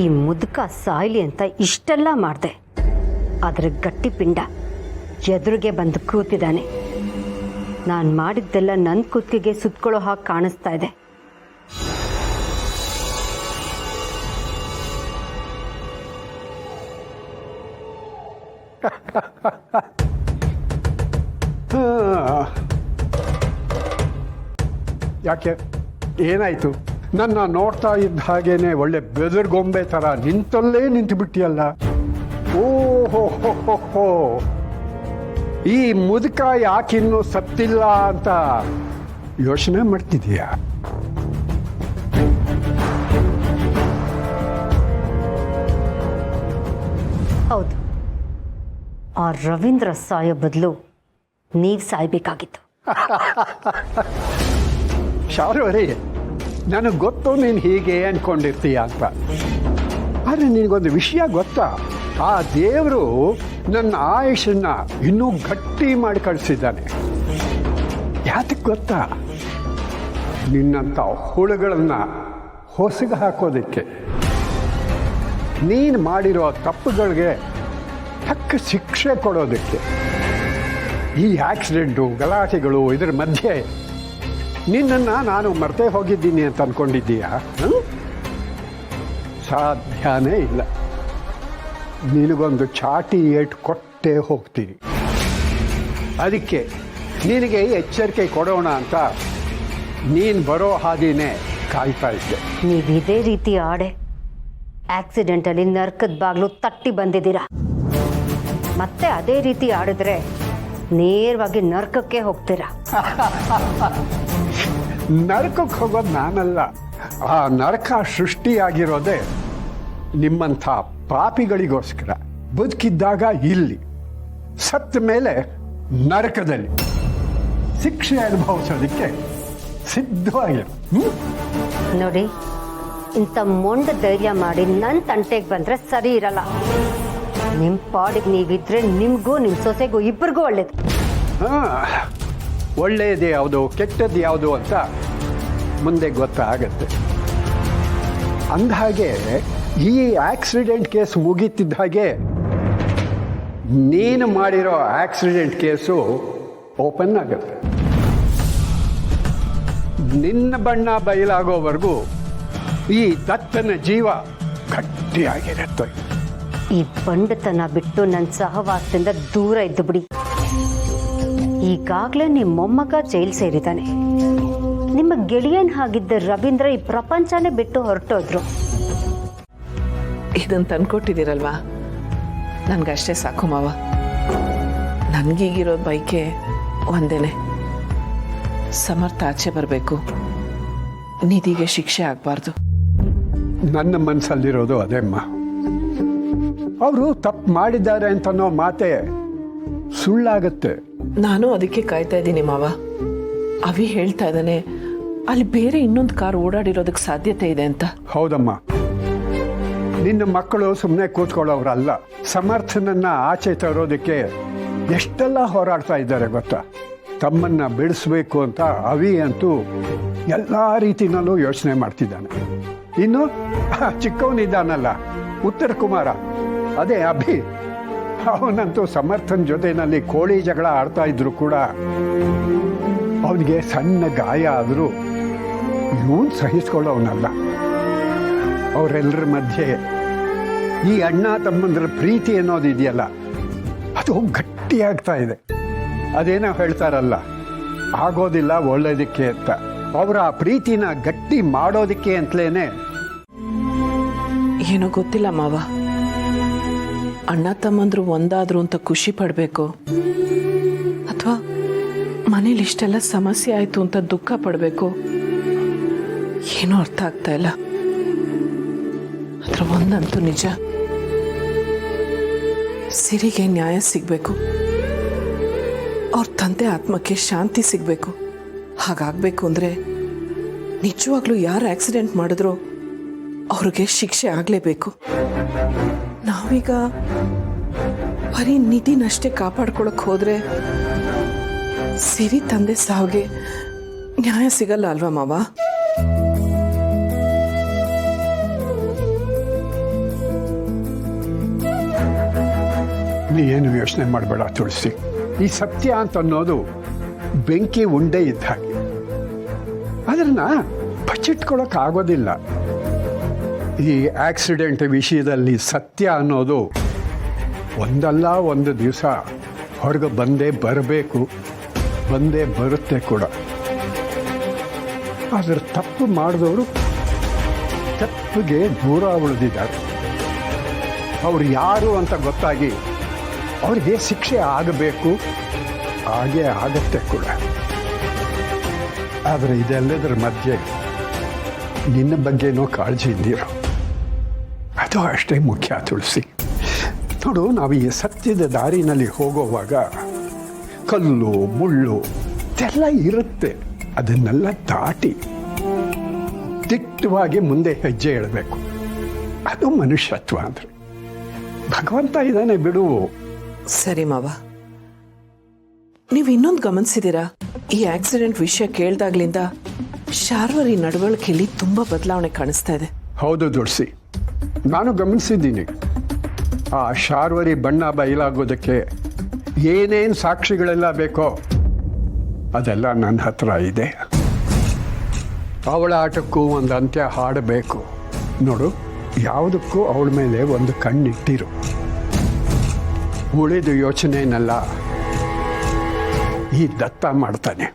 ಈ ಮುದುಕ ಸಾಯ್ಲಿ ಅಂತ ಇಷ್ಟೆಲ್ಲ ಮಾಡಿದೆ, ಆದರೆ ಗಟ್ಟಿ ಪಿಂಡ ಎದುರಿಗೆ ಬಂದು ಕೂತಿದ್ದಾನೆ. ನಾನು ಮಾಡಿದ್ದೆಲ್ಲ ನನ್ನ ಕುತ್ತಿಗೆ ಸುತ್ಕೊಳ್ಳೋ ಹಾಗೆ ಕಾಣಿಸ್ತಾ ಇದೆ. ಯಾಕೆ ಏನಾಯ್ತು? ನನ್ನ ನೋಡ್ತಾ ಇದ್ದ ಹಾಗೇನೆ ಒಳ್ಳೆ ಬೆದರ್ಗೊಂಬೆ ಥರ ನಿಂತಲ್ಲೇ ನಿಂತು ಬಿಟ್ಟಿಯಲ್ಲ. ಓಹೋ, ಈ ಮುದುಕ ಯಾಕಿನ್ನೂ ಸತ್ತಿಲ್ಲ ಅಂತ ಯೋಚನೆ ಮಾಡ್ತಿದೀಯಾ? ಹೌದು, ಆ ರವೀಂದ್ರ ಸಾಯೋ ಬದಲು ನೀವು ಸಾಯ್ಬೇಕಾಗಿತ್ತು. ಶಾರವರೇ, ನನಗೆ ಗೊತ್ತು ನೀನು ಹೀಗೆ ಅನ್ಕೊಂಡಿರ್ತೀಯ ಅಂತ. ಆದರೆ ನಿನಗೊಂದು ವಿಷಯ ಗೊತ್ತಾ? ಆ ದೇವರು ನನ್ನ ಆಯುಷನ್ನ ಇನ್ನೂ ಗಟ್ಟಿ ಮಾಡಿ ಕಳಿಸಿದ್ದಾನೆ. ಯಾತಕ್ಕೆ ಗೊತ್ತಾ? ನಿನ್ನಂಥ ಹುಳುಗಳನ್ನು ಹೊಸಗೆ ಹಾಕೋದಕ್ಕೆ, ನೀನು ಮಾಡಿರೋ ತಪ್ಪುಗಳಿಗೆ ತಕ್ಕ ಶಿಕ್ಷೆ ಕೊಡೋದಕ್ಕೆ. ಈ ಆಕ್ಸಿಡೆಂಟು ಗಲಾಟೆಗಳು ಇದರ ಮಧ್ಯೆ ನಿನ್ನನ್ನು ನಾನು ಮರ್ತೇ ಹೋಗಿದ್ದೀನಿ ಅಂತ ಅಂದ್ಕೊಂಡಿದ್ದೀಯಾ? ಸಾಧ್ಯನೇ ಇಲ್ಲ. ನಿನಗೊಂದು ಚಾಟಿ ಏಟು ಕೊಟ್ಟೇ ಹೋಗ್ತೀನಿ. ಅದಕ್ಕೆ ನಿನಗೆ ಎಚ್ಚರಿಕೆ ಕೊಡೋಣ ಅಂತ ನೀನು ಬರೋ ಹಾದಿನೇ ಕಾಯ್ತಾ ಇದ್ದೆ. ನೀವು ಇದೇ ರೀತಿ ಆಡೆ ಆಕ್ಸಿಡೆಂಟಲ್ಲಿ ನರ್ಕದ ಬಾಗ್ಲು ತಟ್ಟಿ ಬಂದಿದ್ದೀರಾ. ಮತ್ತೆ ಅದೇ ರೀತಿ ಆಡಿದ್ರೆ ನೇರವಾಗಿ ನರ್ಕಕ್ಕೆ ಹೋಗ್ತೀರಾ. ನರಕಕ್ಕೆ ಹೋಗೋದು ನಾನಲ್ಲ. ಆ ನರಕ ಸೃಷ್ಟಿಯಾಗಿರೋದೇ ನಿಮ್ಮಂಥ ಪಾಪಿಗಳಿಗೋಸ್ಕರ. ಬದುಕಿದ್ದಾಗ ಇಲ್ಲಿ, ಸತ್ತ ಮೇಲೆ ನರಕದಲ್ಲಿ ಶಿಕ್ಷೆ ಅನುಭವಿಸೋದಕ್ಕೆ ಸಿದ್ಧವಾಗಿರು. ನೋಡಿ, ಇಂಥ ಮೊಂಡ ಧೈರ್ಯ ಮಾಡಿ ನನ್ನ ತಂಟೆಗೆ ಬಂದರೆ ಸರಿ ಇರಲ್ಲ. ನಿಮ್ಮ ಪಾಡಿಗೆ ನೀವಿದ್ರೆ ನಿಮಗೂ ನಿಮ್ಮ ಸೊಸೆಗೂ ಇಬ್ಬರಿಗೂ ಒಳ್ಳೇದು. ಒಳ್ಳೆಯದು ಯಾವುದು ಕೆಟ್ಟದ್ದು ಯಾವುದು ಅಂತ ಮುಂದೆ ಗೊತ್ತಾಗತ್ತೆ. ಅಂದಹಾಗೆ ಈ ಆಕ್ಸಿಡೆಂಟ್ ಕೇಸ್ ಮುಗೀತಿದ್ದ ಹಾಗೆ ನೀನು ಮಾಡಿರೋ ಆಕ್ಸಿಡೆಂಟ್ ಕೇಸು ಓಪನ್ ಆಗುತ್ತೆ. ನಿನ್ನ ಬಣ್ಣ ಬಯಲಾಗೋವರೆಗೂ ಈ ದತ್ತನ ಜೀವ ಗಟ್ಟಿಯಾಗಿರುತ್ತೆ. ಈ ಬಂಡತನ ಬಿಟ್ಟು ನನ್ನ ಸಹವಾಸದಿಂದ ದೂರ ಇದ್ದು ಬಿಡಿ. ಈಗಾಗಲೇ ನಿಮ್ಮ ಮೊಮ್ಮಗ ಜೈಲು ಸೇರಿದ್ದಾನೆ. ನಿಮ್ಮ ಗೆಳೆಯನ್ ಹಾಗಿದ್ದ ರವೀಂದ್ರ ಈ ಪ್ರಪಂಚನೇ ಬಿಟ್ಟು ಹೊರಟೋದ್ರು. ಇದನ್ನು ತಂದ್ಕೊಟ್ಟಿದ್ದೀರಲ್ವಾ, ನನಗಷ್ಟೇ ಸಾಕು ಮಾವ. ನನಗೀಗಿರೋ ಬೈಕೆ ಒಂದೇನೆ, ಸಮರ್ಥ ಆಚೆ ಬರಬೇಕು, ನಿಧಿಗೆ ಶಿಕ್ಷೆ ಆಗಬಾರ್ದು. ನನ್ನ ಮನಸ್ಸಲ್ಲಿರೋದು ಅದೇಮ್ಮ. ಅವರು ತಪ್ಪು ಮಾಡಿದ್ದಾರೆ ಅಂತನೋ ಮಾತೆ ಸುಳ್ಳಾಗತ್ತೆ. ನಾನು ಅದಕ್ಕೆ ಕಾಯ್ತಾ ಇದ್ದೀನಿ ಮಾವ. ಅವಿ ಹೇಳ್ತಾ ಇದ್ದಾನೆ ಅಲ್ಲಿ ಬೇರೆ ಇನ್ನೊಂದು ಕಾರ್ ಓಡಾಡಿರೋದಕ್ಕೆ ಸಾಧ್ಯತೆ ಇದೆ ಅಂತ. ಹೌದಮ್ಮ, ನಿನ್ನ ಮಕ್ಕಳು ಸುಮ್ಮನೆ ಕೂತ್ಕೊಳ್ಳೋರಲ್ಲ. ಸಮರ್ಥನನ್ನ ಆಚೆ ತರೋದಕ್ಕೆ ಎಷ್ಟೆಲ್ಲ ಹೋರಾಡ್ತಾ ಇದ್ದಾರೆ ಗೊತ್ತಾ? ತಮ್ಮನ್ನ ಬಿಡಿಸ್ಬೇಕು ಅಂತ ಅವಿ ಅಂತೂ ಎಲ್ಲ ರೀತಿನಲ್ಲೂ ಯೋಚನೆ ಮಾಡ್ತಿದ್ದಾನೆ. ಇನ್ನು ಚಿಕ್ಕವನಿದ್ದಾನಲ್ಲ ಉತ್ತರ ಕುಮಾರ, ಅದೇ ಅಭಿ, ಅವನಂತೂ ಸಮರ್ಥನ್ ಜೊತೆನಲ್ಲಿ ಕೋಳಿ ಜಗಳ ಆಡ್ತಾ ಇದ್ರು ಕೂಡ ಅವನಿಗೆ ಸಣ್ಣ ಗಾಯ ಆದರೂ ಇವನು ಸಹಿಸ್ಕೊಳ್ಳೋವನಲ್ಲ. ಅವರೆಲ್ಲರ ಮಧ್ಯೆ ಈ ಅಣ್ಣ ತಮ್ಮಂದ್ರ ಪ್ರೀತಿ ಅನ್ನೋದಿದೆಯಲ್ಲ, ಅದು ಗಟ್ಟಿಯಾಗ್ತಾ ಇದೆ. ಅದೇನೋ ಹೇಳ್ತಾರಲ್ಲ, ಆಗೋದಿಲ್ಲ ಒಳ್ಳೇದಕ್ಕೆ ಅಂತ. ಅವರ ಆ ಪ್ರೀತಿನ ಗಟ್ಟಿ ಮಾಡೋದಕ್ಕೆ ಅಂತಲೇನೆ. ಏನೋ ಗೊತ್ತಿಲ್ಲ ಮಾವ, ಅಣ್ಣ ತಮ್ಮಂದ್ರು ಒಂದಾದ್ರು ಅಂತ ಖುಷಿ ಪಡಬೇಕು ಅಥವಾ ಮನೇಲಿ ಇಷ್ಟೆಲ್ಲ ಸಮಸ್ಯೆ ಆಯ್ತು ಅಂತ ದುಃಖ ಪಡಬೇಕು, ಏನೂ ಅರ್ಥ ಆಗ್ತಾ ಇಲ್ಲ. ಅದ್ರ ಒಂದಂತೂ ನಿಜ, ಸಿರಿಗೆ ನ್ಯಾಯ ಸಿಗಬೇಕು, ಅವ್ರ ತಂದೆ ಆತ್ಮಕ್ಕೆ ಶಾಂತಿ ಸಿಗಬೇಕು. ಹಾಗಾಗಬೇಕು ಅಂದರೆ ನಿಜವಾಗ್ಲೂ ಯಾರು ಆಕ್ಸಿಡೆಂಟ್ ಮಾಡಿದ್ರೋ ಅವ್ರಿಗೆ ಶಿಕ್ಷೆ ಆಗಲೇಬೇಕು. ನಾವೀಗ ಬರೀ ನಿಧಿನಷ್ಟೇ ಕಾಪಾಡ್ಕೊಳಕ್ಕೆ ಹೋದ್ರೆ ಸಿರಿ ತಂದೆ ಸಾವಿಗೆ ನ್ಯಾಯ ಸಿಗಲ್ಲ ಅಲ್ವಾ ಮಾವ? ನೀ ಏನು ಯೋಚನೆ ಮಾಡಬೇಡ ತುಳಸಿ. ಈ ಸತ್ಯ ಅಂತ ಅನ್ನೋದು ಬೆಂಕಿ ಉಂಡೆ ಇದ್ದ ಹಾಗೆ, ಅದನ್ನ ಬಚ್ಚಿಟ್ಕೊಳ್ಳೋಕ್ಕಾಗೋದಿಲ್ಲ. ಈ ಆಕ್ಸಿಡೆಂಟ್ ವಿಷಯದಲ್ಲಿ ಸತ್ಯ ಅನ್ನೋದು ಒಂದಲ್ಲ ಒಂದು ದಿವಸ ಹೊರಗೆ ಬಂದೇ ಬರಬೇಕು, ಬಂದೇ ಬರುತ್ತೆ ಕೂಡ. ಆದರೆ ತಪ್ಪು ಮಾಡಿದವರು ತಪ್ಪಿಗೆ ದೂರ ಉಳಿದಿದ್ದಾರೆ. ಅವ್ರು ಯಾರು ಅಂತ ಗೊತ್ತಾಗಿ ಅವ್ರಿಗೆ ಶಿಕ್ಷೆ ಆಗಬೇಕು, ಹಾಗೇ ಆಗತ್ತೆ ಕೂಡ. ಆದರೆ ಇದೆಲ್ಲದರ ಮಧ್ಯೆ ನಿನ್ನ ಬಗ್ಗೆನೋ ಕಾಳಜಿ ಇದ್ದೀರೋ, ಅದು ಅಷ್ಟೇ ಮುಖ್ಯ ತುಳಸಿ. ನೋಡು, ನಾವು ಈ ಸತ್ಯದ ದಾರಿನಲ್ಲಿ ಹೋಗುವಾಗ ಕಲ್ಲು ಮುಳ್ಳು ಇದೆಲ್ಲ ಇರುತ್ತೆ. ಅದನ್ನೆಲ್ಲ ದಾಟಿ ದಿಟ್ಟವಾಗಿ ಮುಂದೆ ಹೆಜ್ಜೆ ಇಡಬೇಕು. ಅದು ಮನುಷ್ಯತ್ವ ಅಂದರೆ. ಭಗವಂತ ಇದ್ದಾನೆ ಬಿಡು. ಸರಿ ಮಾವ, ನೀವು ಇನ್ನೊಂದು ಗಮನಿಸಿದ್ದೀರಾ? ಈ ಆಕ್ಸಿಡೆಂಟ್ ವಿಷಯ ಕೇಳ್ದಾಗ್ಲಿಂದ ಶಾರ್ವರಿ ನಡವಳಿಕೆಯಲ್ಲಿ ತುಂಬಾ ಬದಲಾವಣೆ ಕಾಣಿಸ್ತಾ ಇದೆ. ಹೌದು ತುಳಸಿ, ನಾನು ಗಮನಿಸಿದ್ದೀನಿ. ಆ ಶಾರ್ವರಿ ಬಣ್ಣ ಬಯಲಾಗೋದಕ್ಕೆ ಏನೇನು ಸಾಕ್ಷಿಗಳೆಲ್ಲ ಬೇಕೋ ಅದೆಲ್ಲ ನನ್ನ ಹತ್ರ ಇದೆ. ಅವಳ ಆಟಕ್ಕೂ ಒಂದು ಅಂತ್ಯ ಹಾಡಬೇಕು. ನೋಡು, ಯಾವುದಕ್ಕೂ ಅವಳ ಮೇಲೆ ಒಂದು ಕಣ್ಣಿಟ್ಟಿರು. ಉಳಿದು ಯೋಚನೆನೆಲ್ಲ ಈ ದತ್ತ ಮಾಡ್ತಾನೆ.